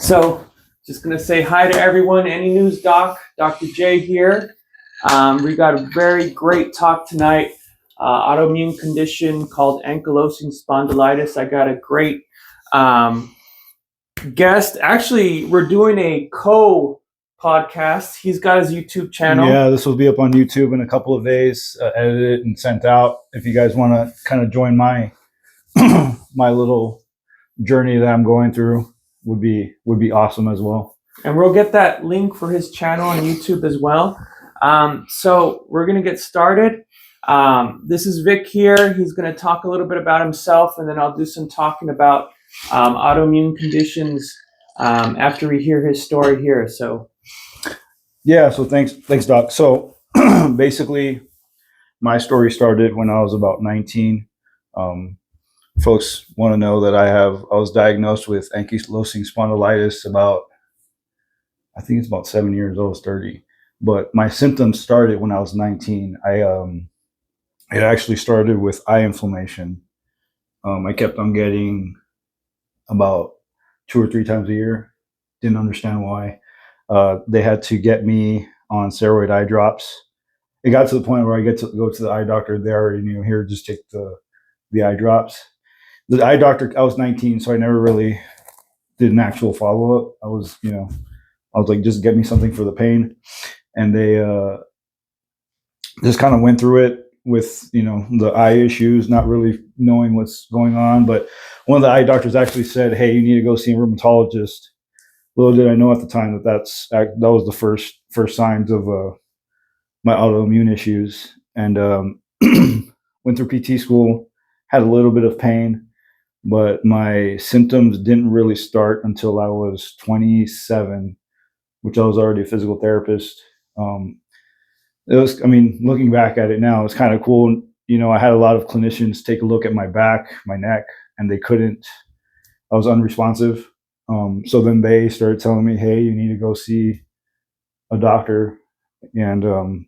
So just going to say hi to everyone. Any news, Doc? Dr. J here. We got a very great talk tonight. Autoimmune condition called Ankylosing Spondylitis. I got a great guest. Actually, we're doing a co-podcast. He's got his YouTube channel. Yeah, this will be up on YouTube in a couple of days, edited and sent out. If you guys want to kind of join my my little journey that I'm going through, would be awesome as well. And we'll get that link for his channel on YouTube as well. So we're going to get started. This is Vic here. He's going to talk a little bit about himself, and then I'll do some talking about autoimmune conditions after we hear his story here. So, yeah. So thanks, Doc. So basically, my story started when I was about 19. Folks want to know that I was diagnosed with ankylosing spondylitis I think it's about 7 years old, 30. But my symptoms started when I was 19. It actually started with eye inflammation. I kept on getting about 2 or 3 times a year. Didn't understand why. They had to get me on steroid eye drops. It got to the point where I get to go to the eye doctor. They already knew, here, just take the eye drops. The eye doctor, I was 19, so I never really did an actual follow-up. I was like, just get me something for the pain. And they just kind of went through it with, the eye issues, not really knowing what's going on. But one of the eye doctors actually said, hey, you need to go see a rheumatologist. Little did I know at the time that was the first signs of my autoimmune issues. And went through PT school, had a little bit of pain, but my symptoms didn't really start until I was 27, which I was already a physical therapist. Looking back at it now, it's kind of cool. I had a lot of clinicians take a look at my back, my neck, and they couldn't. I was unresponsive. So then they started telling me, hey, you need to go see a doctor. And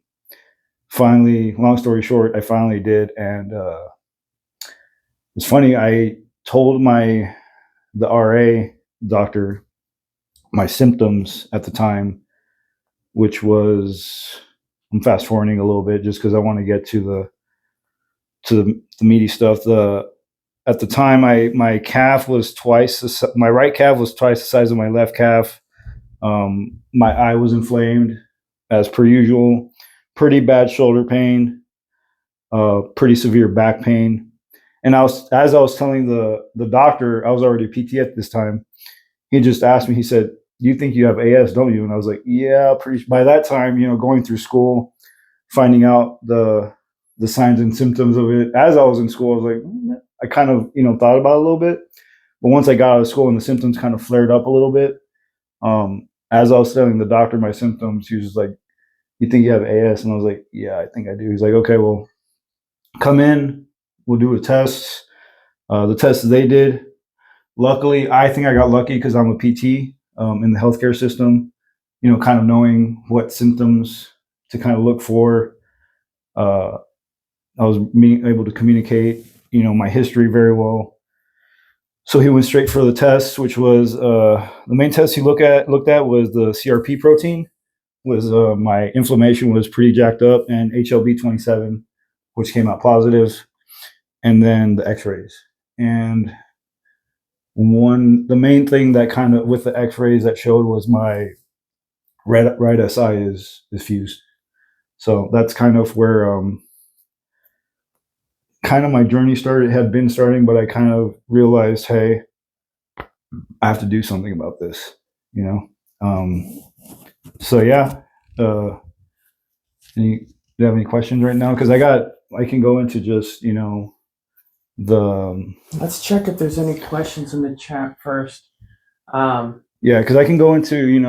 finally, long story short, I finally did. And it's funny, I told the RA doctor my symptoms at the time, which was, I'm fast forwarding a little bit just because I want to get to the meaty stuff. At the time, my calf was my right calf was twice the size of my left calf. My eye was inflamed as per usual. Pretty bad shoulder pain. Pretty severe back pain. And as I was telling the doctor, I was already a PT at this time. He just asked me, he said, you think you have AS, don't you? And I was like, yeah, by that time, going through school, finding out the signs and symptoms of it. As I was in school, I was like, I kind of, thought about it a little bit. But once I got out of school and the symptoms kind of flared up a little bit, as I was telling the doctor my symptoms, he was just like, you think you have AS? And I was like, yeah, I think I do. He's like, okay, well, come in. We'll do a test. The tests they did. Luckily, I think I got lucky because I'm a PT in the healthcare system, kind of knowing what symptoms to kind of look for. I was able to communicate, my history very well. So he went straight for the test, which was the main test he looked at was the CRP protein. My inflammation was pretty jacked up, and HLB27, which came out positive. And then the x-rays. And the main thing that kind of with the x-rays that showed was my right SI is fused. So that's kind of where kind of my journey had been starting, but I kind of realized, hey, I have to do something about this, So yeah, do you have any questions right now? Because I can go into just, let's check if there's any questions in the chat first. Yeah, because I can go into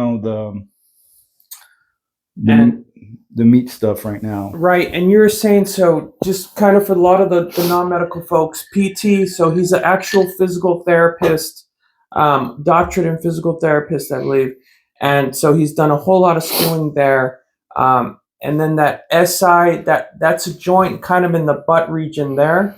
the meat stuff right now. Right, and you're saying, so just kind of for a lot of the non-medical folks, PT, so he's an actual physical therapist, doctorate in physical therapist, I believe, and so he's done a whole lot of schooling there. And then that SI, that's a joint kind of in the butt region there.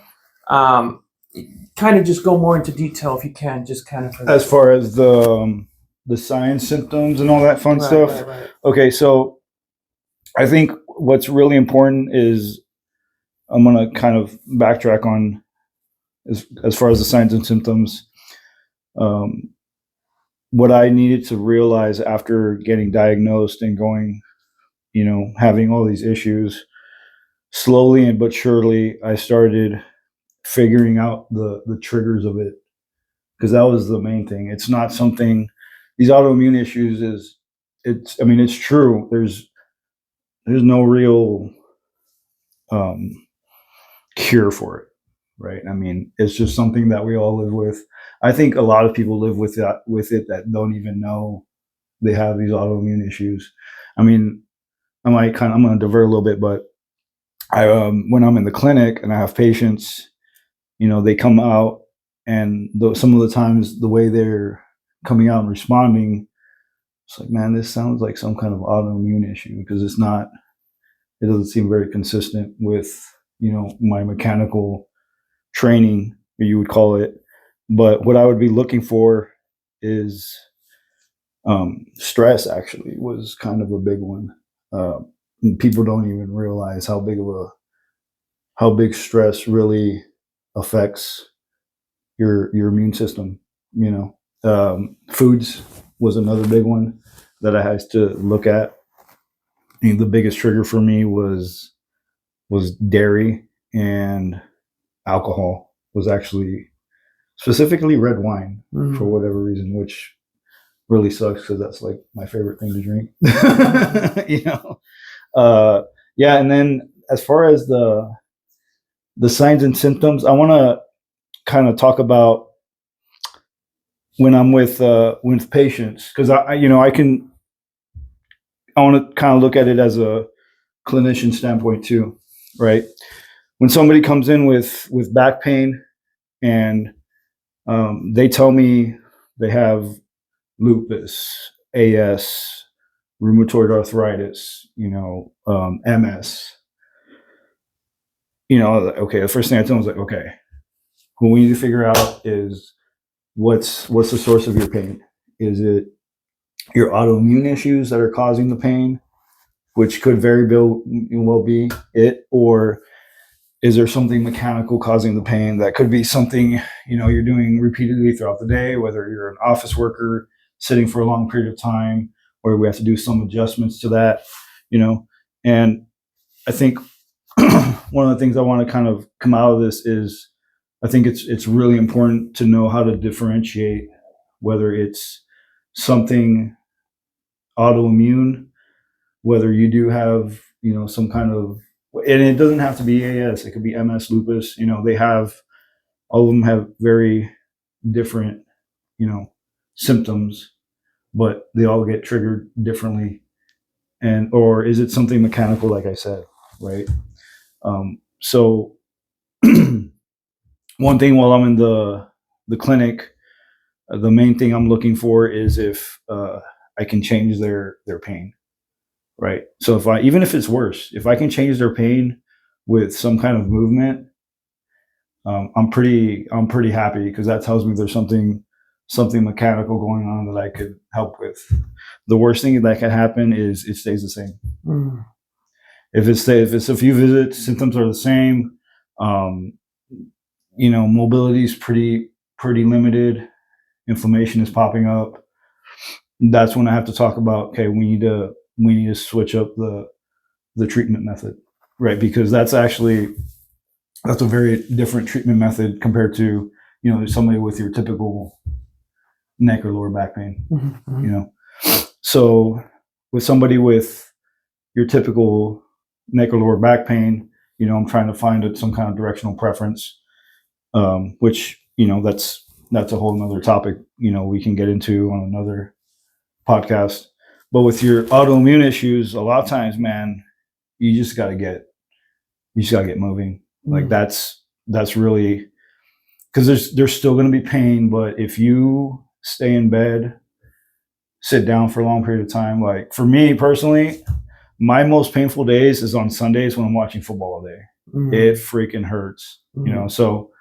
Kind of just go more into detail if you can, just kind of. As far as the the signs, symptoms, and all that fun Right, stuff. right. Okay, so I think what's really important is I'm gonna kind of backtrack on as far as the signs and symptoms. Um, what I needed to realize after getting diagnosed and going, having all these issues, slowly and but surely, I started figuring out the triggers of it, because that was the main thing. It's not something, these autoimmune issues it's true. There's no real um, cure for it, right? I mean, it's just something that we all live with. I think a lot of people live with that don't even know they have these autoimmune issues. I mean, I'm going to divert a little bit, but I when I'm in the clinic and I have patients, they come out, and some of the times the way they're coming out and responding, it's like, man, this sounds like some kind of autoimmune issue, because it doesn't seem very consistent with my mechanical training, you would call it. But what I would be looking for is stress. Actually, was kind of a big one. People don't even realize how big stress really affects your immune system. Foods was another big one that I had to look at. I mean, the biggest trigger for me was dairy, and alcohol was actually specifically red wine for whatever reason, which really sucks because that's like my favorite thing to drink. Yeah. And then as far as the signs and symptoms, I want to kind of talk about when I'm with patients, because I want to kind of look at it as a clinician standpoint too, right? When somebody comes in with back pain, and they tell me they have lupus, AS, rheumatoid arthritis, MS. Okay, the first thing I tell them is like, okay, what we need to figure out is what's the source of your pain. Is it your autoimmune issues that are causing the pain, which could very well be it, or is there something mechanical causing the pain? That could be something you're doing repeatedly throughout the day, whether you're an office worker sitting for a long period of time, or we have to do some adjustments to that. And I think one of the things I want to kind of come out of this is, I think it's really important to know how to differentiate whether it's something autoimmune, whether you do have some kind of, and it doesn't have to be AS, it could be MS, lupus. All of them have very different symptoms, but they all get triggered differently. And or is it something mechanical, like I said, right? So one thing while I'm in the clinic, the main thing I'm looking for is if I can change their pain, right? So even if it's worse, if I can change their pain with some kind of movement, I'm pretty happy, because that tells me there's something mechanical going on that I could help with. The worst thing that can happen is it stays the same. If it's a few visits, symptoms are the same. Mobility is pretty limited. Inflammation is popping up. That's when I have to talk about, okay, we need to switch up the treatment method, right? Because that's a very different treatment method compared to somebody with your typical neck or lower back pain. So with somebody with your typical neck or lower back pain, I'm trying to find some kind of directional preference, which that's a whole nother topic we can get into on another podcast. But with your autoimmune issues, a lot of times, man, you just got to get moving. Like that's really, because there's still going to be pain, but if you stay in bed, sit down for a long period of time, like for me personally, my most painful days is on Sundays when I'm watching football all day. It freaking hurts, So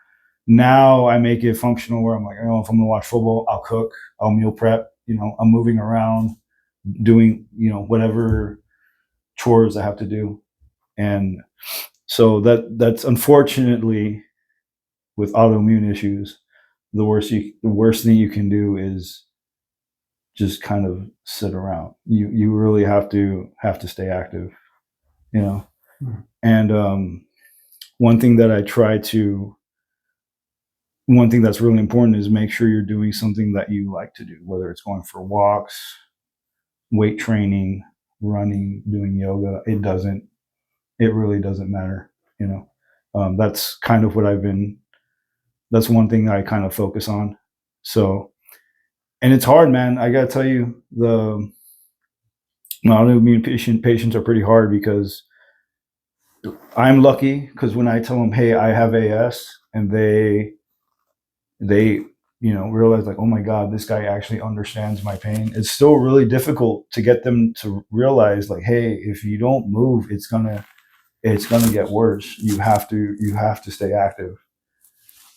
now I make it functional where I'm like, if I'm going to watch football, I'll cook, I'll meal prep, I'm moving around, doing, whatever chores I have to do. And so that's unfortunately with autoimmune issues, the worst thing you can do is just kind of sit around. You really have to stay active, you know. And one thing that I try to one thing that's really important is make sure you're doing something that you like to do, whether it's going for walks, weight training, running, doing yoga. It really doesn't matter, you know. That's kind of what that's one thing I kind of focus on. So, and it's hard, man. I gotta tell you, the autoimmune patients are pretty hard because I'm lucky because when I tell them, hey, I have AS, and they realize like, oh my god, this guy actually understands my pain. It's still really difficult to get them to realize like, hey, if you don't move, it's gonna get worse. You have to stay active.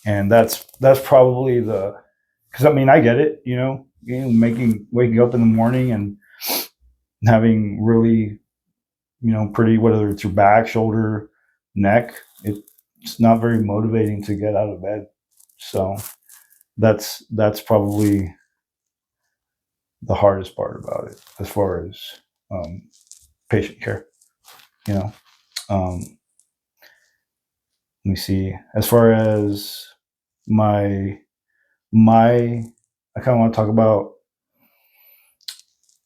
And that's probably because I mean, I get it, waking up in the morning and having really, pretty, whether it's your back, shoulder, neck, it's not very motivating to get out of bed. So that's probably the hardest part about it as far as um, patient care. You know, let me see. As far as my my, I kind of want to talk about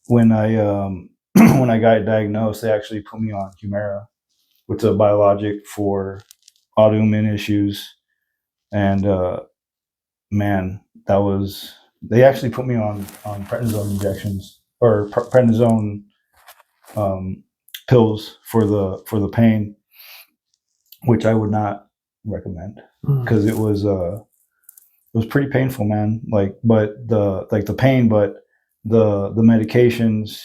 when I when I got diagnosed. They actually put me on Humira, which is a biologic for autoimmune issues, and man, that was they actually put me on prednisone injections or prednisone um, pills for the pain, which I would not recommend because it was pretty painful, man. But the pain, but the medications,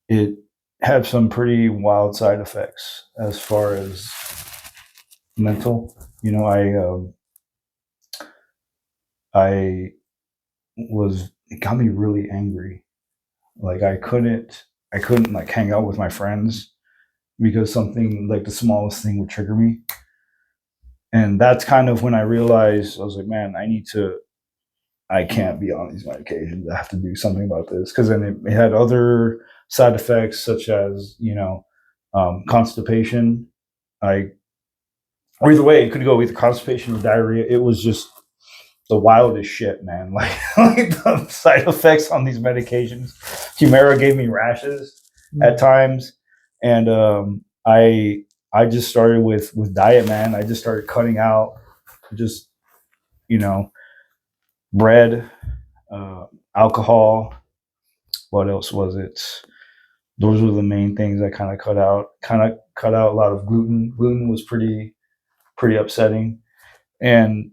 it had some pretty wild side effects as far as mental. I was it got me really angry. Like I couldn't like hang out with my friends because something like the smallest thing would trigger me. And that's kind of when I realized I was like, man, I can't be on these medications. I have to do something about this. Because then it had other side effects such as, constipation. I or either way, it could go either constipation or diarrhea. It was just the wildest shit, man. Like the side effects on these medications. Humira gave me rashes at times, and I just started with diet, man. I just started cutting out just you know bread, uh, alcohol. What else was it? Those were the main things I kind of cut out. Kind of cut out a lot of gluten. Gluten was pretty upsetting, and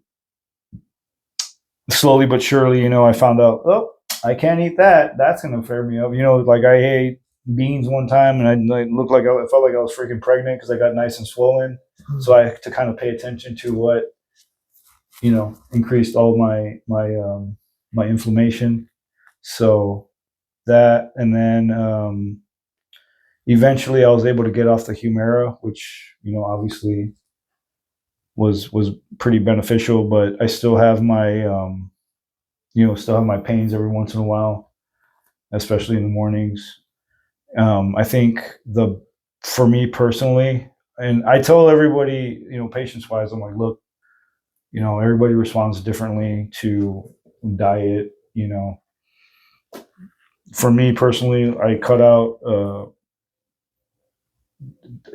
slowly but surely, I found out, oh, I can't eat that. That's gonna fare me up. Like I ate beans one time, and I looked like I felt like I was freaking pregnant because I got nice and swollen. So I had to kind of pay attention to what increased all my inflammation. So that, and then eventually I was able to get off the Humira, which obviously was pretty beneficial. But I still have my pains every once in a while, especially in the mornings. I think for me personally, and I tell everybody, patients wise, I'm like, look, everybody responds differently to diet. For me personally, I cut out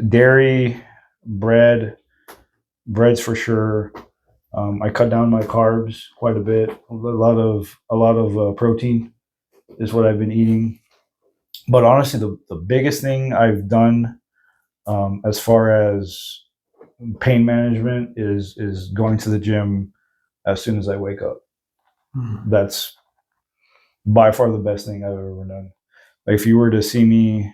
dairy, breads for sure. I cut down my carbs quite a bit. A lot of protein is what I've been eating. But honestly, the biggest thing I've done as far as pain management is going to the gym as soon as I wake up. That's by far the best thing I've ever done. Like if you were to see me,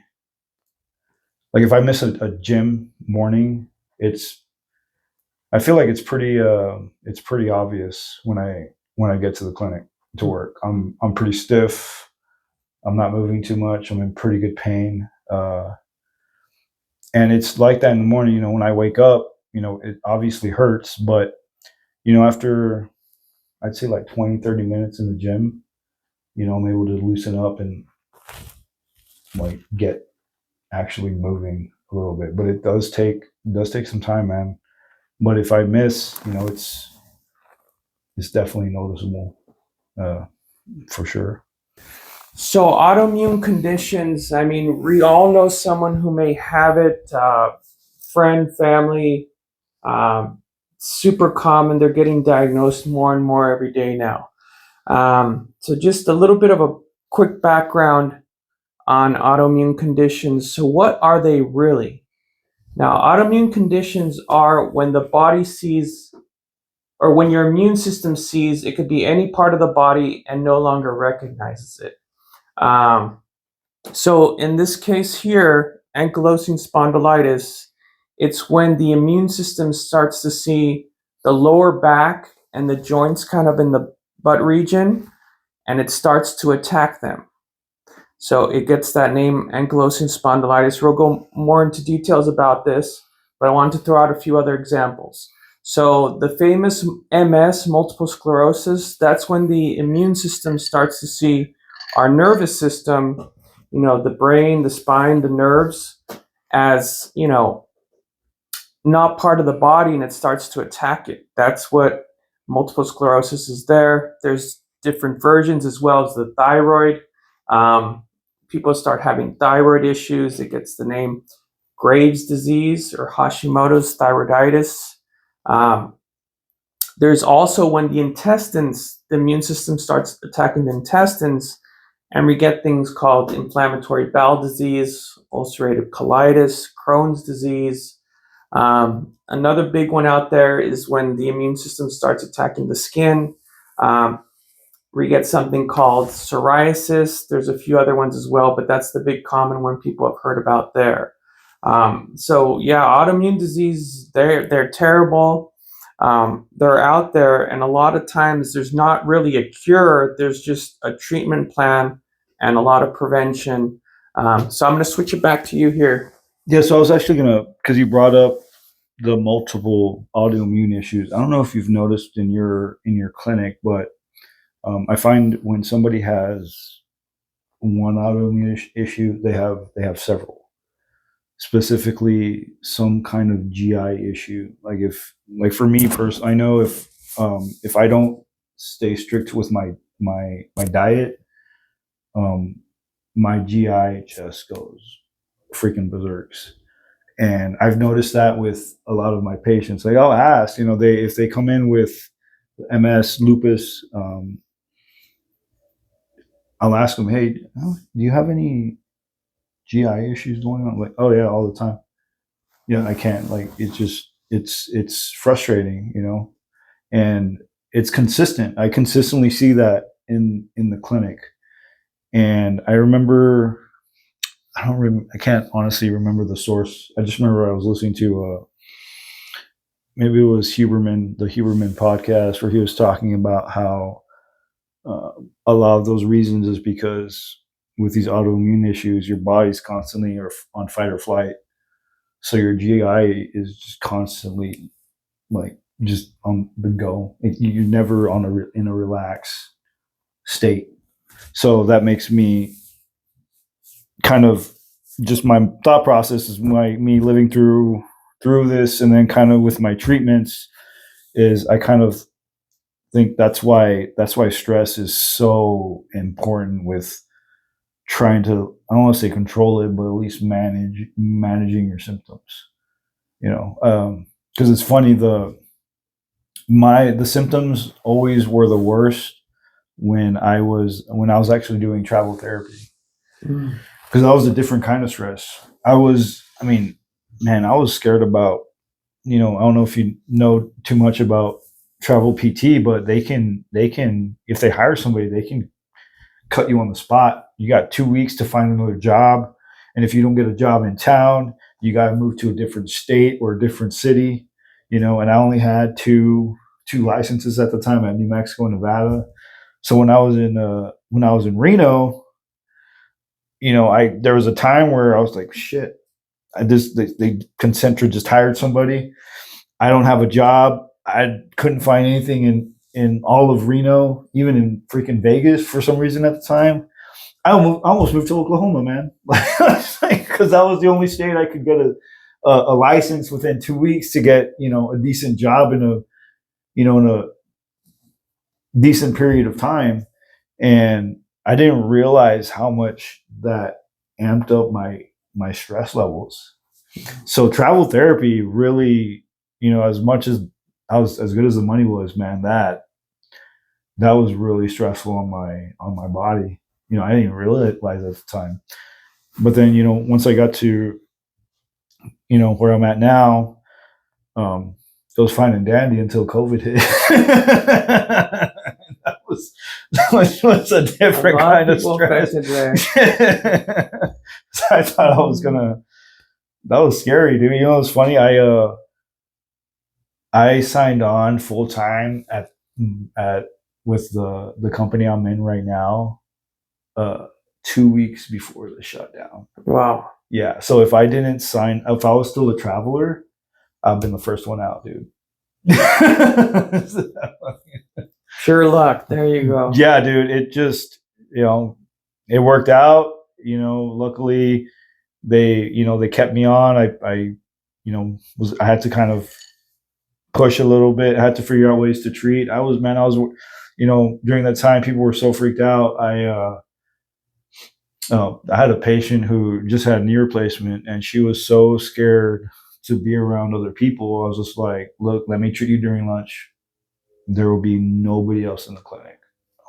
like if I miss a gym morning, I feel like it's pretty obvious when I get to the clinic. to work. I'm pretty stiff. I'm not moving too much. I'm in pretty good pain. And it's like that in the morning, when I wake up, it obviously hurts, but, after I'd say like 20, 30 minutes in the gym, I'm able to loosen up and like get actually moving a little bit. But it does take some time, man. But if I miss, it's definitely noticeable, uh, for sure. So autoimmune conditions, I mean, we all know someone who may have it, friend, family, super common. They're getting diagnosed more and more every day now. So just a little bit of a quick background on autoimmune conditions. So what are they really? Now, autoimmune conditions are when the body sees, or when your immune system sees, it could be any part of the body and no longer recognizes it. Um, so in this case here, ankylosing spondylitis, it's when the immune system starts to see the lower back and the joints kind of in the butt region, and it starts to attack them. So it gets that name, ankylosing spondylitis. We'll go more into details about this, but I wanted to throw out a few other examples. So the famous MS, multiple sclerosis, that's when the immune system starts to see our nervous system, the brain, the spine, the nerves, as, not part of the body, and it starts to attack it. That's what multiple sclerosis is there. There's different versions as well as the thyroid. Um, People start having thyroid issues. It gets the name Graves' disease or Hashimoto's thyroiditis. Um, there's also when the immune system starts attacking the intestines, and we get things called inflammatory bowel disease, ulcerative colitis, Crohn's disease. Another big one out there is when the immune system starts attacking the skin. We get something called psoriasis. There's a few other ones as well, but that's the big common one people have heard about there. So yeah, autoimmune disease, they're terrible. They're out there, and a lot of times there's not really a cure. There's just a treatment plan and a lot of prevention. So I'm going to switch it back to you here. Yeah, so I was actually gonna, because you brought up the multiple autoimmune issues. I don't know if you've noticed in your clinic, but I find when somebody has one autoimmune issue, they have several. Specifically, some kind of GI issue. Like for me personally, I know if I don't stay strict with my diet, um, my GI just goes freaking berserks. And I've noticed that with a lot of my patients. Like I'll ask, if they come in with MS, lupus, I'll ask them, hey, do you have any GI issues going on? Like, oh yeah, all the time. Yeah, I can't. Like, it's frustrating, and it's consistent. I consistently see that in the clinic. And I remember, I can't honestly remember the source. I just remember I was listening to maybe it was the Huberman podcast, where he was talking about how uh, a lot of those reasons is because with these autoimmune issues, your body's constantly on fight or flight. So your GI is just constantly like just on the go. You're never in a relaxed state. So that makes me kind of, just my thought process is me living through this, and then kind of with my treatments, is I kind of think that's why stress is so important with trying to, I don't want to say control it, but at least managing your symptoms. Because it's funny, the symptoms always were the worst when I was actually doing travel therapy, because that was a different kind of stress. I mean, man, I was scared about, I don't know if you know too much about travel PT, but they can, if they hire somebody, they can cut you on the spot. You got 2 weeks to find another job. And if you don't get a job in town, you got to move to a different state or a different city, and I only had two licenses at the time at New Mexico and Nevada. So when I was in Reno, there was a time where I was like, shit, they Concentra just hired somebody. I don't have a job. I couldn't find anything in all of Reno, even in freaking Vegas for some reason at the time. I almost moved to Oklahoma, man, because that was the only state I could get a license within 2 weeks to get a decent job in a decent period of time. And I didn't realize how much that amped up my stress levels. So travel therapy really, as much as I was as good as the money was, man, that was really stressful on my body. I didn't even realize at the time. But then, once I got to, where I'm at now, it was fine and dandy until COVID hit. that was a different kind of stress. So I thought I was gonna. That was scary, dude. It's funny. I signed on full time at with the company I'm in right now, 2 weeks before the shutdown. Wow. Yeah. So if I was still a traveler, I've been the first one out, dude. Sure luck. There you go. Yeah, dude. It just, it worked out. Luckily they kept me on. I had to kind of push a little bit. I had to figure out ways to treat. I was, during that time, people were so freaked out. I had a patient who just had knee replacement, and she was so scared to be around other people. I was just like, look, let me treat you during lunch. There will be nobody else in the clinic. I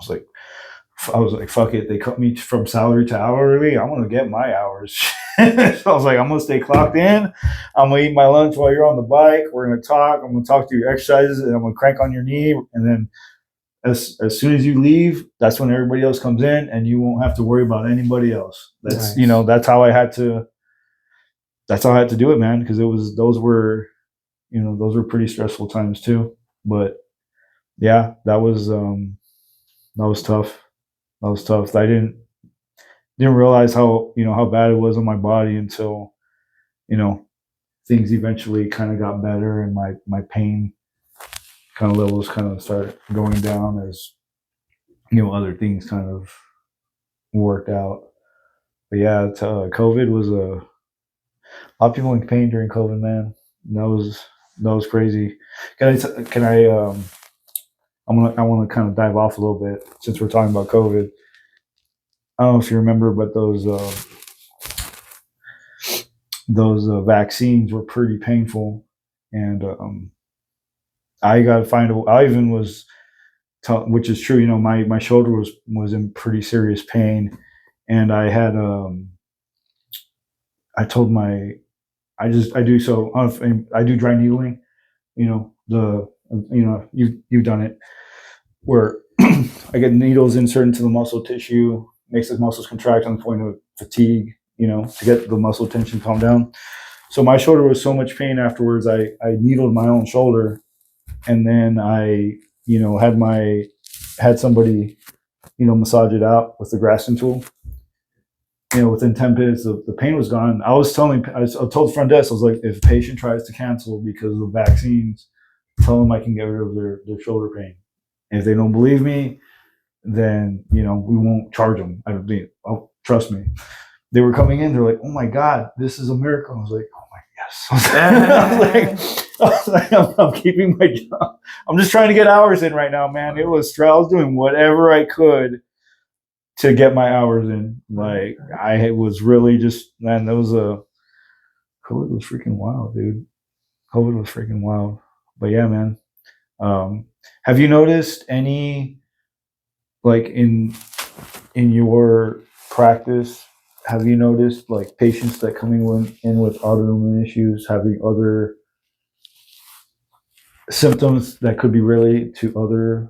was like, fuck it. They cut me from salary to hourly. I want to get my hours. So I was like, I'm going to stay clocked in. I'm going to eat my lunch while you're on the bike. We're going to talk. I'm going to talk through your exercises, and I'm going to crank on your knee. And then as soon as you leave, that's when everybody else comes in, and you won't have to worry about anybody else. That's, Nice. that's how I had to do it, man. Because those were pretty stressful times too. But yeah, that was tough. That was tough. I didn't realize how bad it was on my body until things eventually kind of got better, and my pain kind of levels kind of started going down as other things kind of worked out. But yeah, COVID was a lot of people in pain during COVID, man. That was crazy. Can I I want to kind of dive off a little bit since we're talking about COVID. I don't know if you remember, but those vaccines were pretty painful, and I got to find. I even was, which is true. My shoulder was in pretty serious pain, and I had I told I do dry needling. You've done it where I get needles inserted into the muscle tissue, makes the muscles contract on the point of fatigue, to get the muscle tension calm down. So my shoulder was so much pain afterwards. I needled my own shoulder, and then I, had somebody, massage it out with the Graston tool. Within 10 minutes, the pain was gone. I told the front desk, I was like, if a patient tries to cancel because of the vaccines, tell them I can get rid of their shoulder pain. And if they don't believe me, then, we won't charge them. Trust me. They were coming in, they're like, oh my God, this is a miracle. I was like, oh my, yes. I was like, I'm keeping my job. I'm just trying to get hours in right now, man. I was doing whatever I could to get my hours in. Like, I was really just, man, COVID was freaking wild, dude. COVID was freaking wild. But yeah, man. Have you noticed any, like, in your practice, have you noticed like patients that come in with autoimmune issues having other symptoms that could be related to other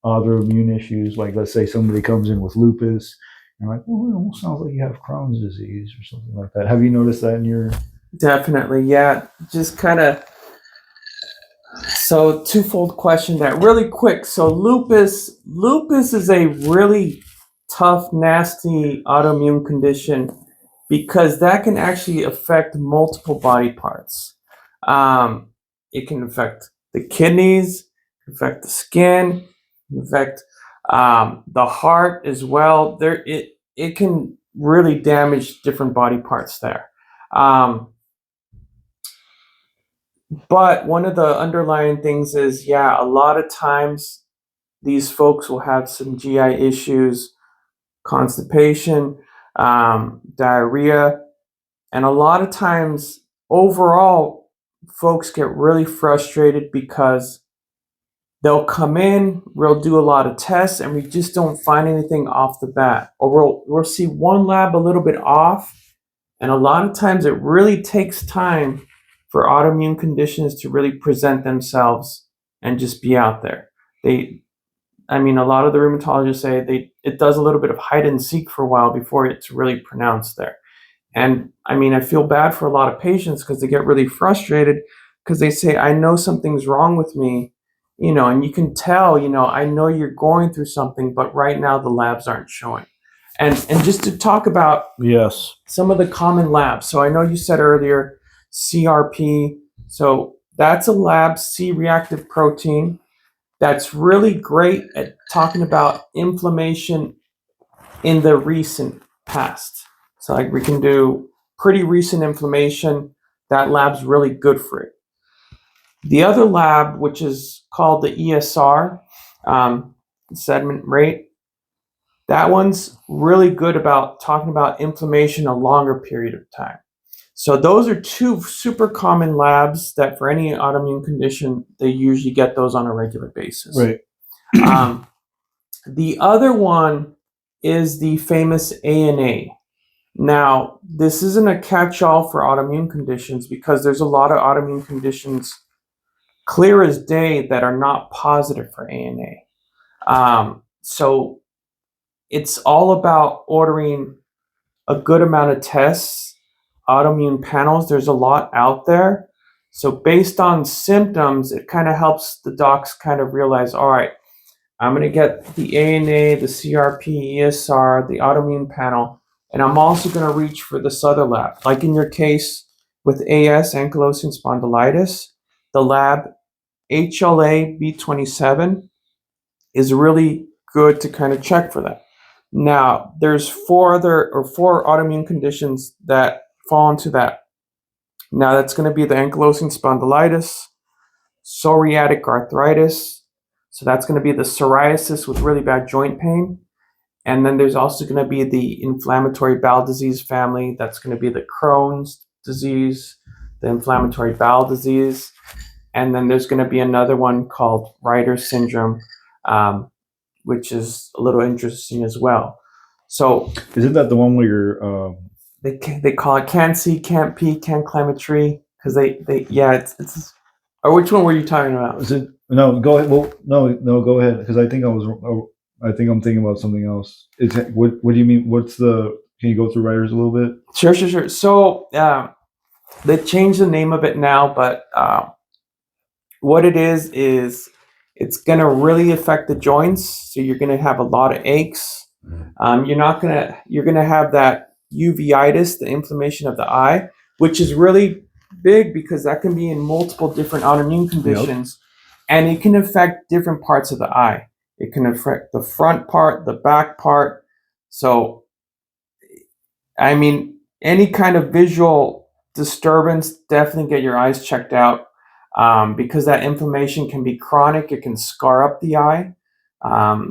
autoimmune issues? Like, let's say somebody comes in with lupus, and you're like, well, it almost sounds like you have Crohn's disease or something like that. Have you noticed that in your? Definitely, yeah. Just kind of So twofold question there. Really quick. So lupus is a really tough, nasty autoimmune condition because that can actually affect multiple body parts. Um, it can affect the kidneys, affect the skin, affect the heart as well. It can really damage different body parts there. Um, but one of the underlying things is, yeah, a lot of times these folks will have some GI issues, constipation, diarrhea, and a lot of times overall, folks get really frustrated because they'll come in, we'll do a lot of tests, and we just don't find anything off the bat. Or we'll see one lab a little bit off, and a lot of times it really takes time for autoimmune conditions to really present themselves and just be out there. A lot of the rheumatologists say it does a little bit of hide and seek for a while before it's really pronounced there. And I feel bad for a lot of patients because they get really frustrated because they say, I know something's wrong with me, and you can tell, I know you're going through something, but right now the labs aren't showing. And just to talk about Yes. some of the common labs. So I know you said earlier CRP. So that's a lab, C-reactive protein. That's really great at talking about inflammation in the recent past. So like we can do pretty recent inflammation. That lab's really good for it. The other lab, which is called the ESR, sediment rate, that one's really good about talking about inflammation a longer period of time. So those are two super common labs that for any autoimmune condition, they usually get those on a regular basis. Right. The other one is the famous ANA. Now, this isn't a catch-all for autoimmune conditions because there's a lot of autoimmune conditions clear as day that are not positive for ANA. So it's all about ordering a good amount of tests, autoimmune panels. There's a lot out there. So based on symptoms, it kind of helps the docs kind of realize, all right, I'm going to get the ANA, the CRP, ESR, the autoimmune panel, and I'm also going to reach for this other lab. Like in your case with AS, Ankylosing Spondylitis, the lab HLA-B27 is really good to kind of check for that. Now, there's four autoimmune conditions that fall into that. Now, that's going to be the ankylosing spondylitis, psoriatic arthritis. So that's going to be the psoriasis with really bad joint pain. And then there's also going to be the inflammatory bowel disease family. That's going to be the Crohn's disease, the inflammatory bowel disease. And then there's going to be another one called Reiter's syndrome, which is a little interesting as well. So isn't that the one where you're they call it can't see, can't pee, can't climb a tree because it's. Or which one were you talking about? Is it no? Go ahead. Well, no, go ahead because I think I think I'm thinking about something else. What do you mean? Can you go through writers a little bit? Sure. So they changed the name of it now, but what it is it's going to really affect the joints. So you're going to have a lot of aches. You're going to have that uveitis, the inflammation of the eye, which is really big because that can be in multiple different autoimmune conditions. Yep. And it can affect different parts of the eye. It can affect the front part, the back part. So, any kind of visual disturbance, definitely get your eyes checked out. Because that inflammation can be chronic, it can scar up the eye.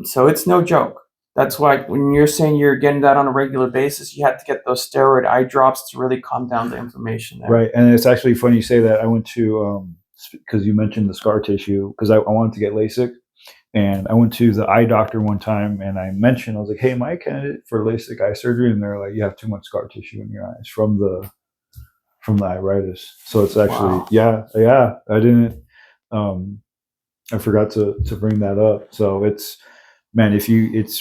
So it's no joke. That's why when you're saying you're getting that on a regular basis, you have to get those steroid eye drops to really calm down the inflammation there. Right. And it's actually funny you say that. I went to, because you mentioned the scar tissue, because I wanted to get LASIK. And I went to the eye doctor one time and I mentioned, I was like, hey, am I a candidate for LASIK eye surgery? And they're like, you have too much scar tissue in your eyes from the iritis. So it's actually, wow. I didn't, I forgot to bring that up. So it's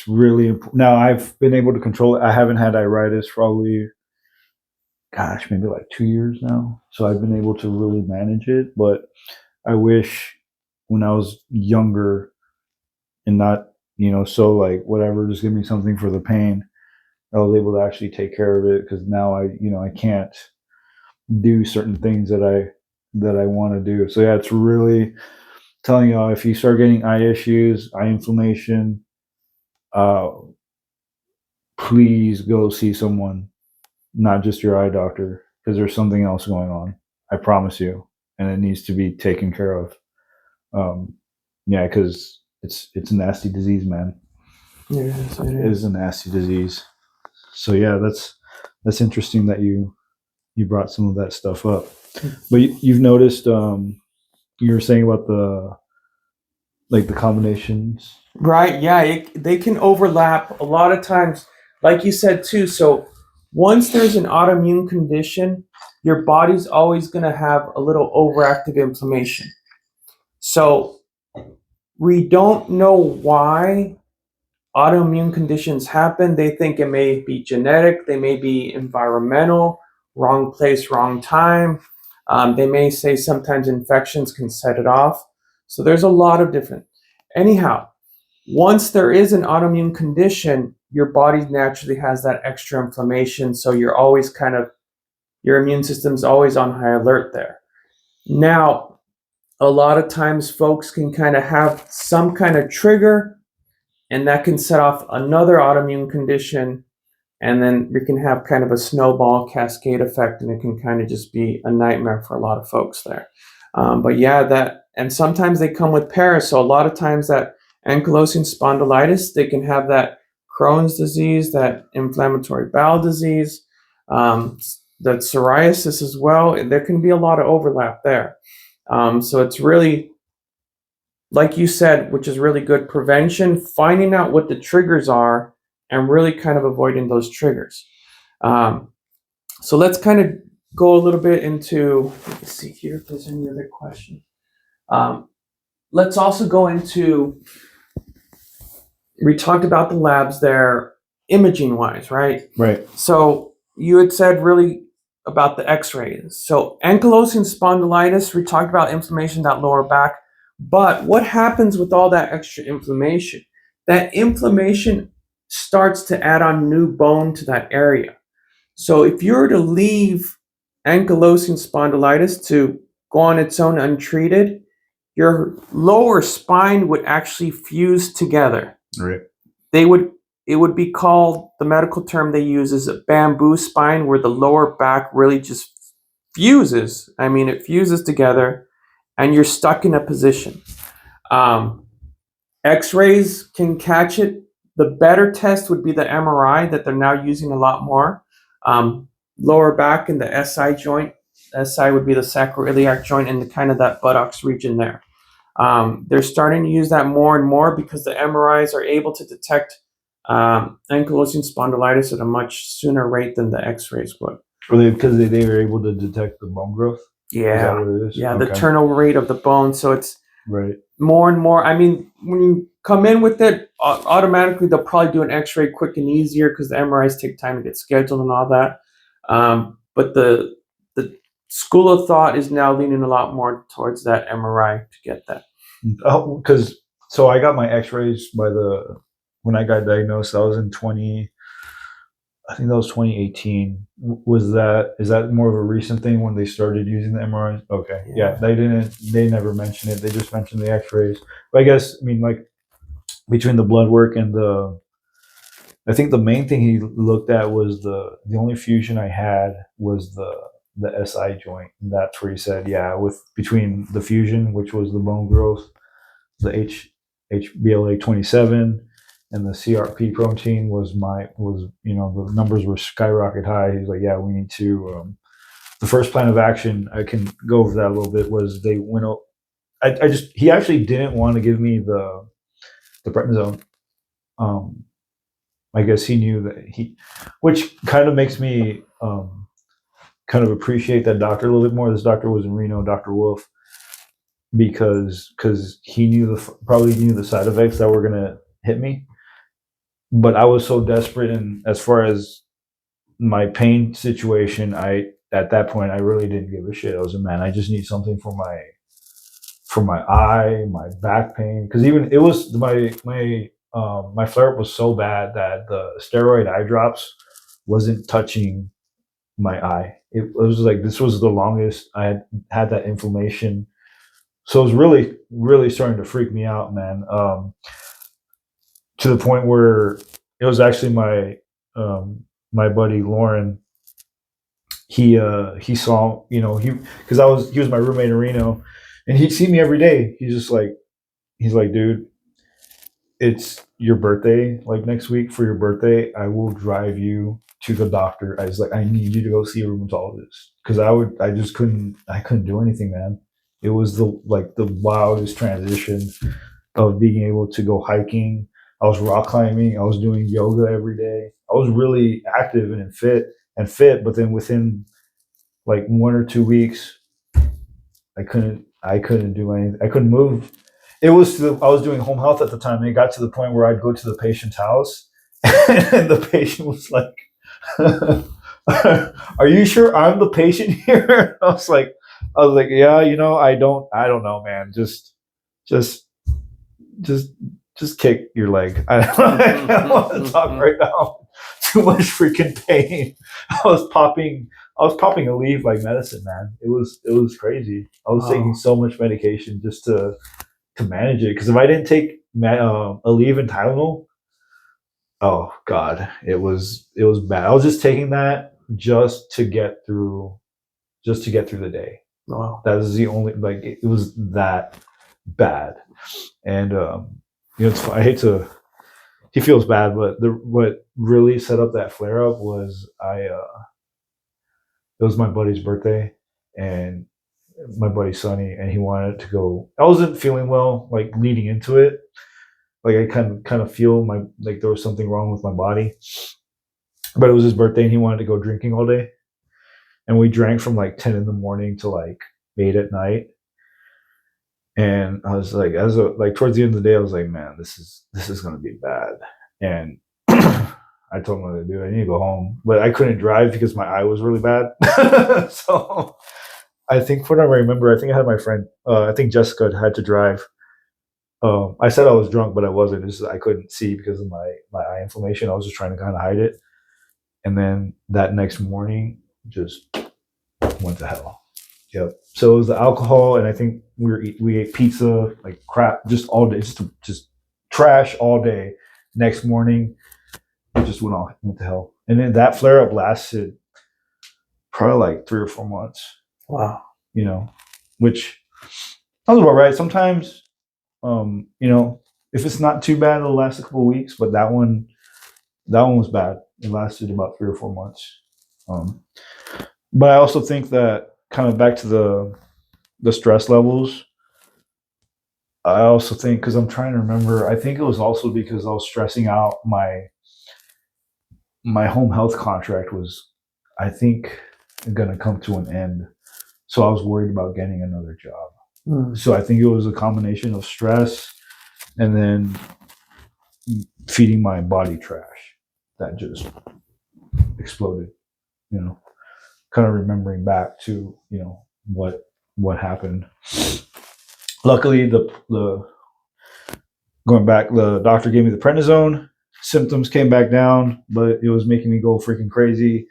really important. Now I've been able to control it. I haven't had iritis probably, maybe like 2 years now. So I've been able to really manage it, but I wish when I was younger and not, so like whatever, just give me something for the pain. I was able to actually take care of it because now I can't do certain things that I want to do. So yeah, it's really telling you if you start getting eye issues, eye inflammation, uh, please go see someone, not just your eye doctor, because there's something else going on. I promise you, and it needs to be taken care of. Um, yeah, because it's a nasty disease, man. It is a nasty disease. So yeah, that's interesting that you brought some of that stuff up. But you've noticed you were saying about the combinations. Right, yeah, they can overlap a lot of times, like you said too. So once there's an autoimmune condition, your body's always going to have a little overactive inflammation. So we don't know why autoimmune conditions happen. They think it may be genetic, they may be environmental, wrong place, wrong time. They may say sometimes infections can set it off. So there's a lot of different. Anyhow, once there is an autoimmune condition, your body naturally has that extra inflammation. So you're always your immune system's always on high alert there. Now, a lot of times folks can kind of have some kind of trigger, and that can set off another autoimmune condition. And then we can have kind of a snowball cascade effect, and it can kind of just be a nightmare for a lot of folks there. But yeah, and sometimes they come with pairs. So a lot of times that ankylosing spondylitis, they can have that Crohn's disease, that inflammatory bowel disease, that psoriasis as well. There can be a lot of overlap there. So it's really, like you said, which is really good prevention, finding out what the triggers are and really kind of avoiding those triggers. So let's kind of go a little bit into, let's see here if there's any other questions. Let's also go into, we talked about the labs there, imaging wise, right? Right. So you had said really about the x-rays. So ankylosing spondylitis, we talked about inflammation, that lower back. But what happens with all that extra inflammation? That inflammation starts to add on new bone to that area. So if you were to leave ankylosing spondylitis to go on its own untreated, your lower spine would actually fuse together. Right. It would be called, the medical term they use is a bamboo spine, where the lower back really just fuses. I mean, it fuses together and you're stuck in a position. X-rays can catch it. The better test would be the MRI that they're now using a lot more. Lower back in the SI joint. SI would be the sacroiliac joint and the kind of that buttocks region there. They're starting to use that more and more because the MRIs are able to detect ankylosing spondylitis at a much sooner rate than the X-rays would. Because they were able to detect the bone growth? Yeah. Is that what it is? Yeah, okay. The turnover rate of the bone. So it's right. More and more. I mean, when you come in with it, automatically they'll probably do an X-ray quick and easier because the MRIs take time to get scheduled and all that. But the school of thought is now leaning a lot more towards that MRI to get that. Oh, because so I got my X-rays when I got diagnosed. That was in 20. I think that was 2018. Is that more of a recent thing when they started using the MRIs? Okay, yeah, they never mentioned it. They just mentioned the X-rays. But I guess, I mean, like between the blood work and I think the main thing he looked at was the only fusion I had was the SI joint. And that's where he said, yeah, between the fusion, which was the bone growth, the HBLA 27. And the CRP protein was the numbers were skyrocket high. He's like, yeah, we need to. The first plan of action, I can go over that a little bit, was they went. He actually didn't want to give me the prednisone. I guess he knew that which kind of makes me kind of appreciate that doctor a little bit more. This doctor was in Reno, Dr. Wolf, because he probably knew the side effects that were gonna hit me. But I was so desperate, and as far as my pain situation, at that point I really didn't give a shit. I was like, man, I just need something for for my eye, my back pain, because even it was my flare up was so bad that the steroid eye drops wasn't touching my eye. It was like this was the longest I had that inflammation. So it was really, really starting to freak me out, man. To the point where it was actually my buddy Lauren. He saw, he because he was my roommate in Reno, and he'd see me every day. He's like, dude, it's your birthday, like next week for your birthday, I will drive you to the doctor. I was like, I need you to go see a rheumatologist, because I couldn't do anything, man. It was the wildest transition of being able to go hiking. I was rock climbing. I was doing yoga every day. I was really active and fit, but then within like 1 or 2 weeks, I couldn't do anything. I couldn't move. I was doing home health at the time, and it got to the point where I'd go to the patient's house, and the patient was like, "Are you sure I'm the patient here?" I was like, "Yeah, I don't know, man. Just, just, just kick your leg. I don't want to talk right now. Too much freaking pain." I was popping. I was popping a leaf like medicine, man. It was crazy. I was taking so much medication just to manage it, because if I didn't take a leave and Tylenol, oh god, it was bad. I was just taking that just to get through the day. Wow. That was the only, like, it was that bad. And I hate to. He feels bad, but what really set up that flare up was it was my buddy's birthday, and my buddy Sonny, and he wanted to go. I wasn't feeling well, like leading into it. Like I kind of feel like there was something wrong with my body. But it was his birthday, and he wanted to go drinking all day, and we drank from like 10 in the morning to like 8 at night. And I was like, towards the end of the day, I was like, man, this is gonna be bad. And I told him, dude, I need to go home, but I couldn't drive because my eye was really bad. So I think, from what I remember, I think I had my friend. I think Jessica had to drive. I said I was drunk, but I wasn't. It's just I couldn't see because of my eye inflammation. I was just trying to kind of hide it. And then that next morning, just went to hell. Yep. So it was the alcohol, and I think we ate pizza like crap just all day, just trash all day. Next morning, it just went to hell. And then that flare up lasted probably like 3 or 4 months. Wow. Which I was about right. Sometimes, if it's not too bad, it'll last a couple of weeks. But that one was bad. It lasted about 3 or 4 months. But I also think that, kind of back to the stress levels, I also think, because I'm trying to remember, I think it was also because I was stressing out. My home health contract was, I think, going to come to an end. So I was worried about getting another job. So I think it was a combination of stress and then feeding my body trash that just exploded. Kind of remembering back to what happened. Luckily, the going back, the doctor gave me the prednisone. Symptoms came back down, but it was making me go freaking crazy.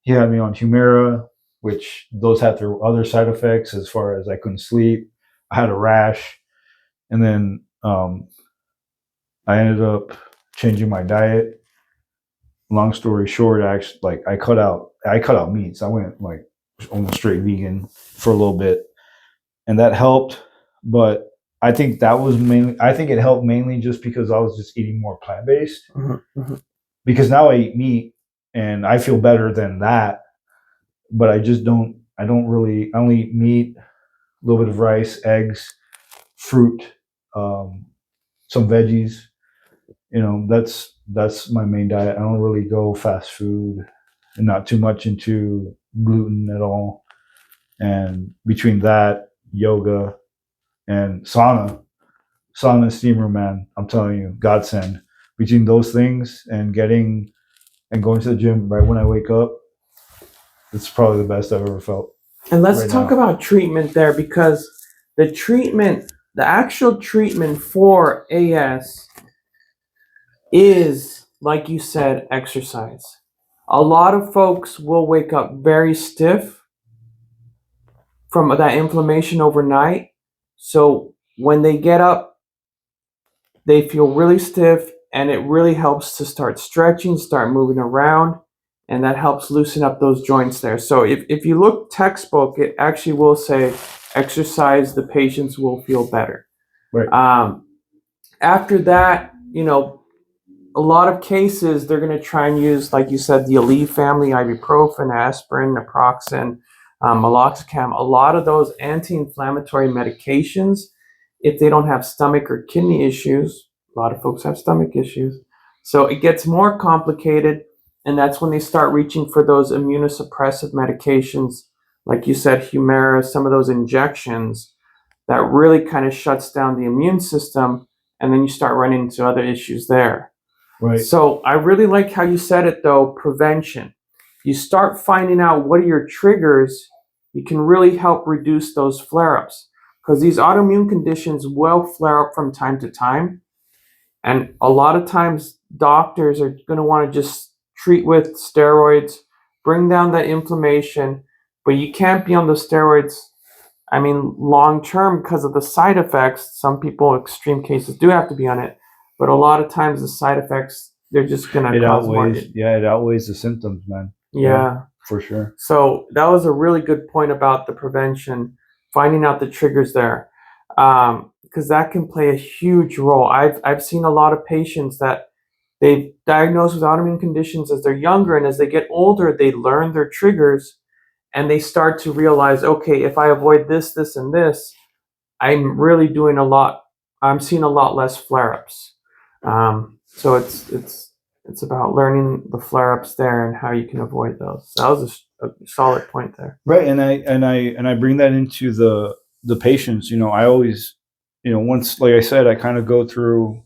He had me on Humira, which those had their other side effects, as far as I couldn't sleep. I had a rash, and then I ended up changing my diet. Long story short, I cut out meats. I went like almost straight vegan for a little bit, and that helped. But I think it helped mainly just because I was just eating more plant based. Mm-hmm. Because now I eat meat and I feel better than that. But I only eat meat, a little bit of rice, eggs, fruit, some veggies. That's my main diet. I don't really go fast food, and not too much into gluten at all. And between that, yoga, and sauna and steam room, man, I'm telling you, godsend. Between those things and going to the gym right when I wake up, it's probably the best I've ever felt. And let's right talk now. about treatment there, because the actual treatment for AS is, like you said, exercise. A lot of folks will wake up very stiff from that inflammation overnight. So when they get up, they feel really stiff, and it really helps to start stretching, start moving around, and that helps loosen up those joints there. So if you look textbook, it actually will say exercise, the patients will feel better. Right. After that, a lot of cases, they're going to try and use, like you said, the Aleve family, ibuprofen, aspirin, naproxen, meloxicam, a lot of those anti-inflammatory medications. If they don't have stomach or kidney issues, a lot of folks have stomach issues. So it gets more complicated, and that's when they start reaching for those immunosuppressive medications, like you said, Humira, some of those injections that really kind of shuts down the immune system, and then you start running into other issues there. Right. So I really like how you said it, though, prevention. You start finding out what are your triggers, you can really help reduce those flare-ups, because these autoimmune conditions will flare up from time to time. And a lot of times doctors are going to want to just treat with steroids, bring down that inflammation, but you can't be on the steroids, I mean, long term, because of the side effects. Some people, extreme cases, do have to be on it, but a lot of times the side effects, they're just gonna It cause more. outweighs. Yeah, it outweighs the symptoms, man. Yeah. For sure. So that was a really good point about the prevention, finding out the triggers there, because that can play a huge role. I've seen a lot of patients that they've diagnosed with autoimmune conditions as they're younger, and as they get older, they learn their triggers, and they start to realize, okay, if I avoid this, this, and this, I'm really doing a lot. I'm seeing a lot less flare-ups. So it's about learning the flare-ups there and how you can avoid those. That was a solid point there. Right, and I bring that into the patients. I always, once, like I said, I kind of go through.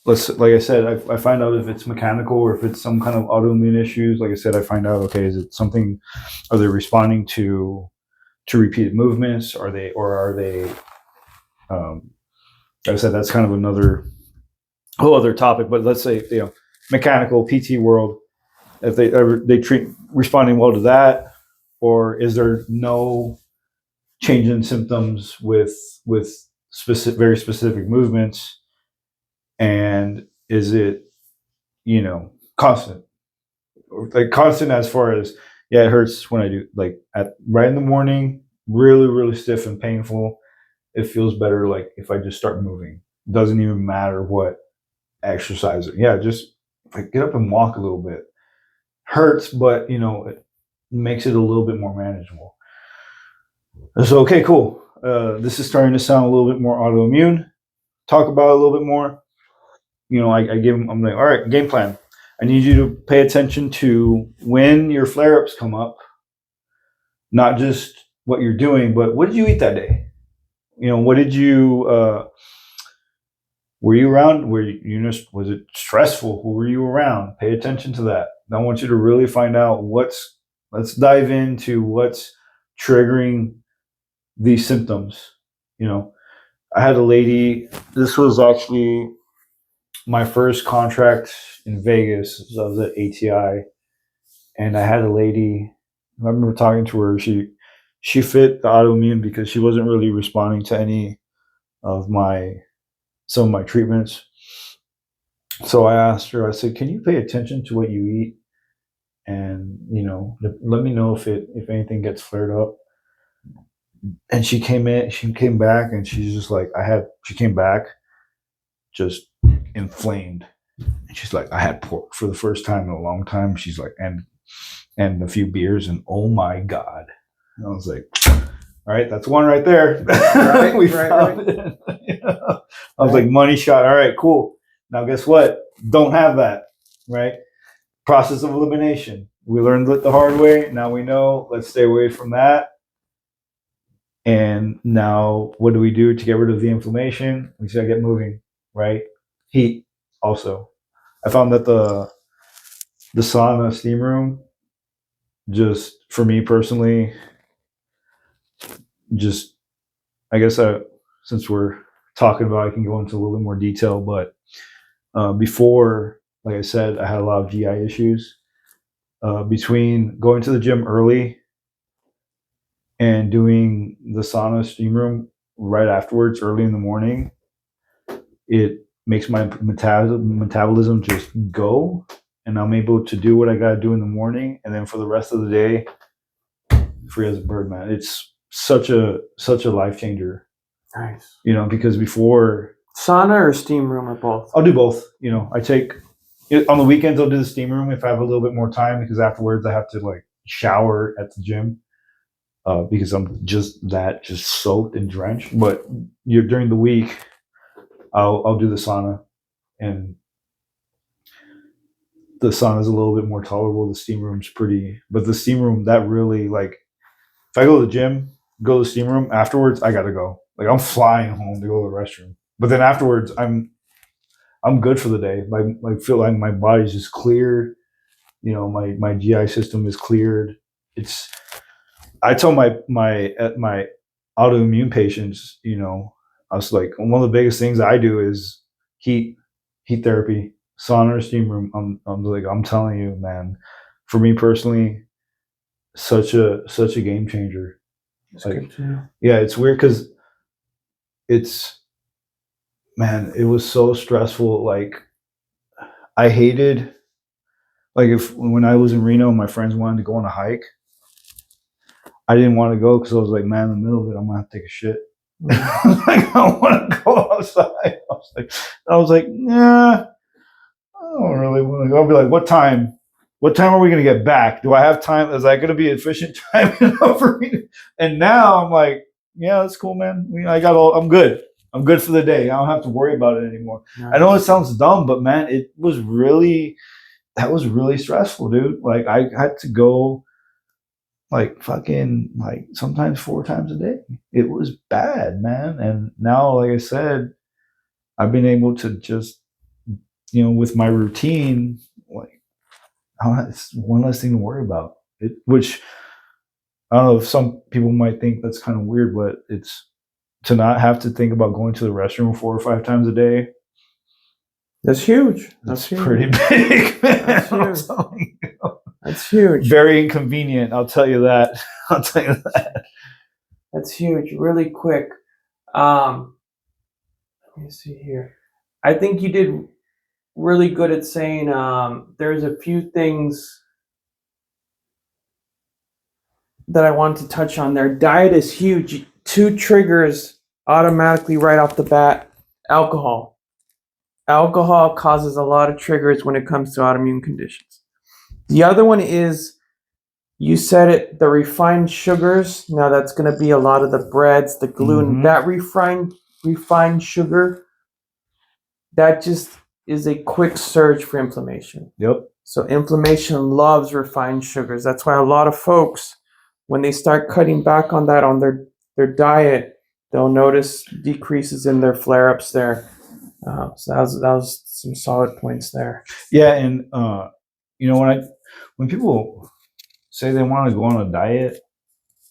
Like I said, I find out if it's mechanical or if it's some kind of autoimmune issues. Like I said, I find out, okay, is it something? Are they responding to repeated movements? Are they? Like I said, that's kind of another whole other topic. But let's say mechanical PT world, if they treat responding well to that, or is there no change in symptoms with very specific movements, and is it constant, like constant as far as, yeah, it hurts when I do, like, at right in the morning, really really stiff and painful. It feels better like if I just start moving. It doesn't even matter what exercise. Yeah, just if I get up and walk a little bit, hurts, but it makes it a little bit more manageable. So, okay, cool. This is starting to sound a little bit more autoimmune. Talk about it a little bit more. I give them, I'm like, all right, game plan. I need you to pay attention to when your flare-ups come up, not just what you're doing, but what did you eat that day? What did you, were you around? Was it stressful? Who were you around? Pay attention to that. I want you to really find out let's dive into what's triggering these symptoms. I had a lady, this was actually my first contract in Vegas. I was at ATI, and I had a lady, I remember talking to her. She fit the autoimmune because she wasn't really responding to any of some of my treatments. So I asked her, I said, can you pay attention to what you eat? And, let me know if anything gets flared up. And she came back, and she's just like, she came back just inflamed. And she's like, I had pork for the first time in a long time. She's like, and a few beers, and oh my God. And I was like, all right, that's one right there. Right, we found it. I was like, money shot. All right, cool. Now guess what? Don't have that, right? Process of elimination. We learned it the hard way. Now we know. Let's stay away from that. And now, what do we do to get rid of the inflammation? We just gotta get moving, right? Heat also. I found that the sauna steam room, just for me personally, just I guess since we're talking about, I can go into a little bit more detail. But before, like I said, I had a lot of GI issues. Between going to the gym early and doing the sauna steam room right afterwards, early in the morning, it makes my metabolism just go, and I'm able to do what I got to do in the morning, and then for the rest of the day, free as a bird, man. It's such a life changer. Nice. Because before, Sauna or steam room or both? I'll do both. I take on the weekends. I'll do the steam room if I have a little bit more time, because afterwards I have to like shower at the gym because I'm just soaked and drenched. But during the week, I'll do the sauna, and the sauna is a little bit more tolerable. The steam room's pretty, but the steam room, that really, like, if I go to the gym, go to the steam room afterwards, I gotta go. Like, I'm flying home to go to the restroom. But then afterwards, I'm good for the day. I feel like my body's just cleared. My GI system is cleared. I tell my autoimmune patients, I was like, one of the biggest things I do is heat therapy, sauna or steam room. I'm telling you, man, for me personally, such a game changer. It's good to know. Yeah, it's weird because it was so stressful. Like, I hated, like, when I was in Reno, my friends wanted to go on a hike. I didn't want to go because I was like, man, in the middle of it, I'm gonna have to take a shit. Like, I want to go outside. I was like, nah, I don't really want to go. I'll be like, what time? What time are we gonna get back? Do I have time? Is that gonna be efficient time enough for me? And now I'm like, yeah, that's cool, man. I'm good. I'm good for the day. I don't have to worry about it anymore. Nice. I know it sounds dumb, but man, that was really stressful, dude. Like, I had to go like fucking like sometimes 4 times a day. It was bad, man. And now, like I said, I've been able to just, with my routine, like, it's one less thing to worry about. Which I don't know if some people might think that's kind of weird, but it's to not have to think about going to the restroom 4 or 5 times a day. That's huge. That's pretty big, man. That's huge. That's huge. Very inconvenient. I'll tell you that. That's huge. Really quick. Let me see here. I think you did really good at saying there's a few things that I want to touch on there. Diet is huge. 2 triggers automatically right off the bat. Alcohol. Alcohol causes a lot of triggers when it comes to autoimmune conditions. The other one is, you said it, the refined sugars. Now that's going to be a lot of the breads, the gluten. Mm-hmm. That refined sugar, that just is a quick surge for inflammation. Yep. So inflammation loves refined sugars. That's why a lot of folks, when they start cutting back on that on their diet, they'll notice decreases in their flare-ups there. So that was some solid points there. Yeah, and when people say they want to go on a diet,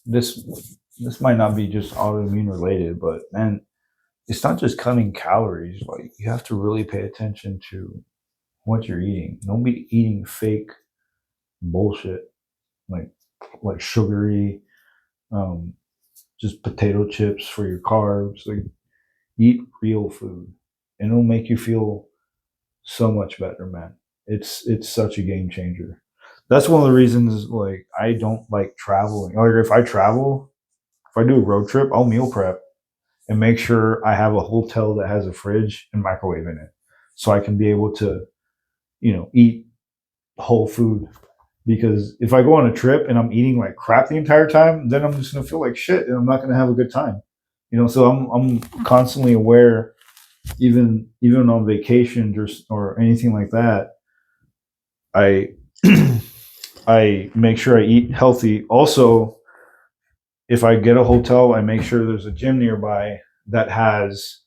this might not be just autoimmune related, but man, it's not just cutting calories. Like, you have to really pay attention to what you're eating. Don't be eating fake bullshit like sugary, just potato chips for your carbs. Like, eat real food, and it'll make you feel so much better, man. It's such a game changer. That's one of the reasons, like, I don't like traveling. Like, if I travel, if I do a road trip, I'll meal prep and make sure I have a hotel that has a fridge and microwave in it, so I can be able to, eat whole food. Because if I go on a trip and I'm eating like crap the entire time, then I'm just gonna feel like shit and I'm not gonna have a good time. So I'm constantly aware, even on vacation or anything like that. I I make sure I eat healthy. Also, if I get a hotel, I make sure there's a gym nearby that has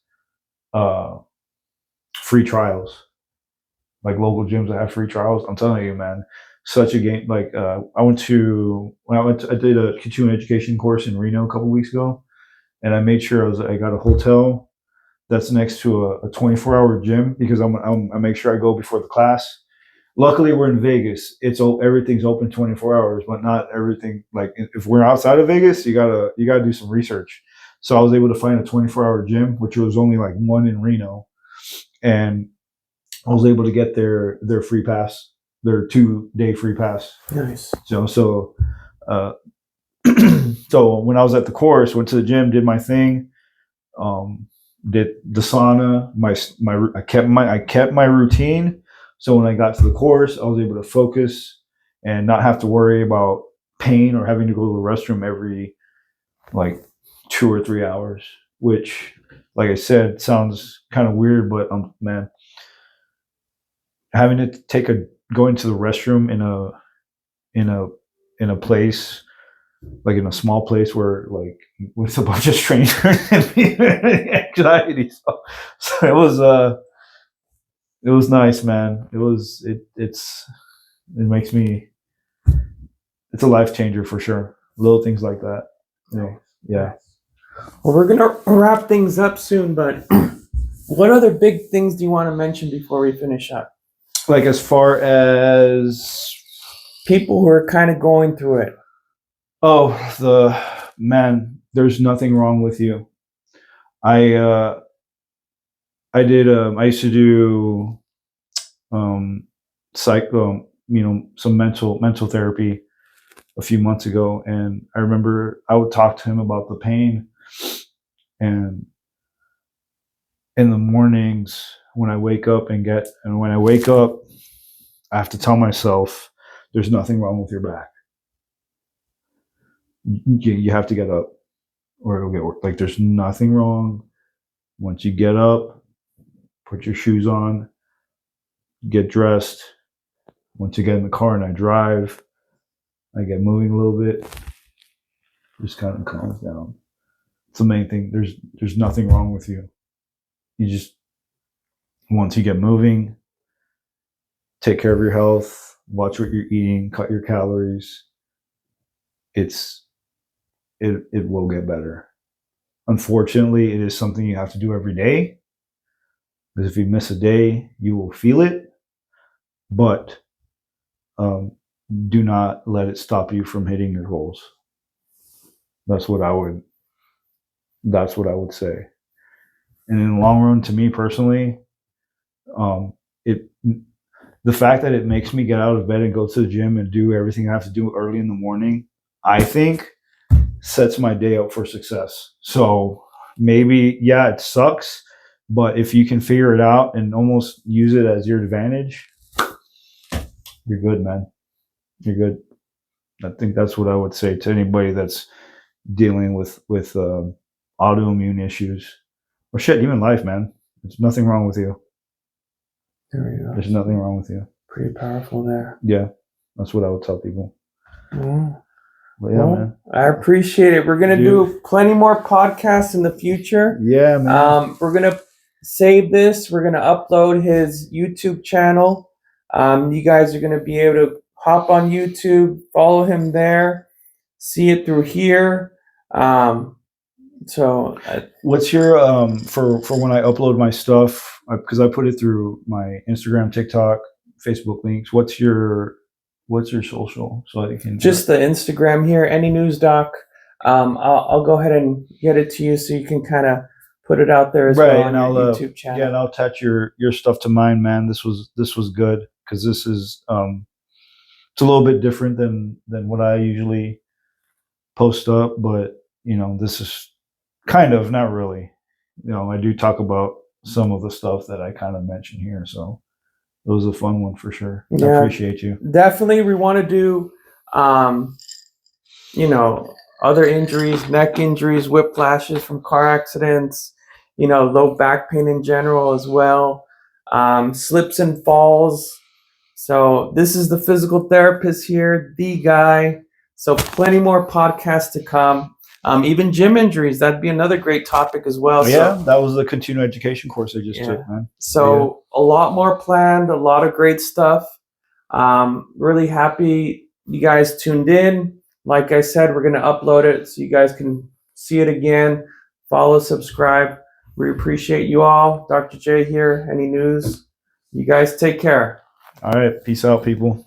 free trials, like local gyms that have free trials. I'm telling you, man, such a game. Like, I did a continuing education course in Reno a couple weeks ago, and I made sure I got a hotel that's next to a 24-hour gym because I make sure I go before the class. Luckily, we're in Vegas. Everything's open 24 hours, but not everything. Like if we're outside of Vegas, you gotta do some research. So I was able to find a 24-hour gym, which was only like one in Reno, and I was able to get their free pass, their 2-day free pass. Nice. So uh, so when I was at the course, went to the gym, did my thing, did the sauna. I kept my routine. So when I got to the course, I was able to focus and not have to worry about pain or having to go to the restroom every like 2 or 3 hours, which, like I said, sounds kind of weird, but man, having to going to the restroom in a place, like in a small place where like with a bunch of strangers and anxiety. So it was nice, man. It makes me, it's a life changer for sure. Little things like that. Yeah. Well, we're gonna wrap things up soon, but what other big things do you want to mention before we finish up? Like as far as people who are kind of going through it. Oh, there's nothing wrong with you. I used to do some mental therapy a few months ago, and I remember I would talk to him about the pain, and in the mornings when I wake up, I have to tell myself there's nothing wrong with your back. You have to get up or it'll get worse. Like there's nothing wrong. Once you get up, put your shoes on, get dressed. Once you get in the car and I drive, I get moving a little bit, just kind of calms down. It's the main thing. There's nothing wrong with you. You just, once you get moving, take care of your health, watch what you're eating, cut your calories. It will get better. Unfortunately, it is something you have to do every day, because if you miss a day, you will feel it. But do not let it stop you from hitting your goals. That's what I would say. And in the long run, to me personally, the fact that it makes me get out of bed and go to the gym and do everything I have to do early in the morning, I think sets my day up for success. So maybe, yeah, it sucks, but if you can figure it out and almost use it as your advantage, you're good, man. You're good. I think that's what I would say to anybody that's dealing with autoimmune issues or shit, even life, man. There's nothing wrong with you. There's nothing wrong with you. Pretty powerful there. Yeah, that's what I would tell people. But yeah, man. I appreciate it. We're gonna do plenty more podcasts in the future. Yeah, man. We're gonna save this. We're gonna upload his YouTube channel. You guys are gonna be able to hop on YouTube, follow him there, see it through here. What's your for when I upload my stuff, because I put it through my Instagram, TikTok, Facebook links. What's your social, so I can just the Instagram here, Any News Doc. I'll go ahead and get it to you so you can kind of put it out there as well on your YouTube channel. Yeah, and I'll attach your stuff to mine, man. This was good, because this is it's a little bit different than what I usually post up, but this is kind of, not really. I do talk about some of the stuff that I kind of mentioned here, so it was a fun one for sure. Yeah, I appreciate you. Definitely, we want to do, other injuries, neck injuries, whiplashes from car accidents, low back pain in general as well, slips and falls. So this is the physical therapist here, the guy. So plenty more podcasts to come. Even gym injuries, that'd be another great topic as well. Yeah, that was the continuing education course I just took, man. So a lot more planned, a lot of great stuff. Really happy you guys tuned in. Like I said, we're going to upload it so you guys can see it again. Follow, subscribe. We appreciate you all. Dr. J here. Any news? You guys take care. All right. Peace out, people.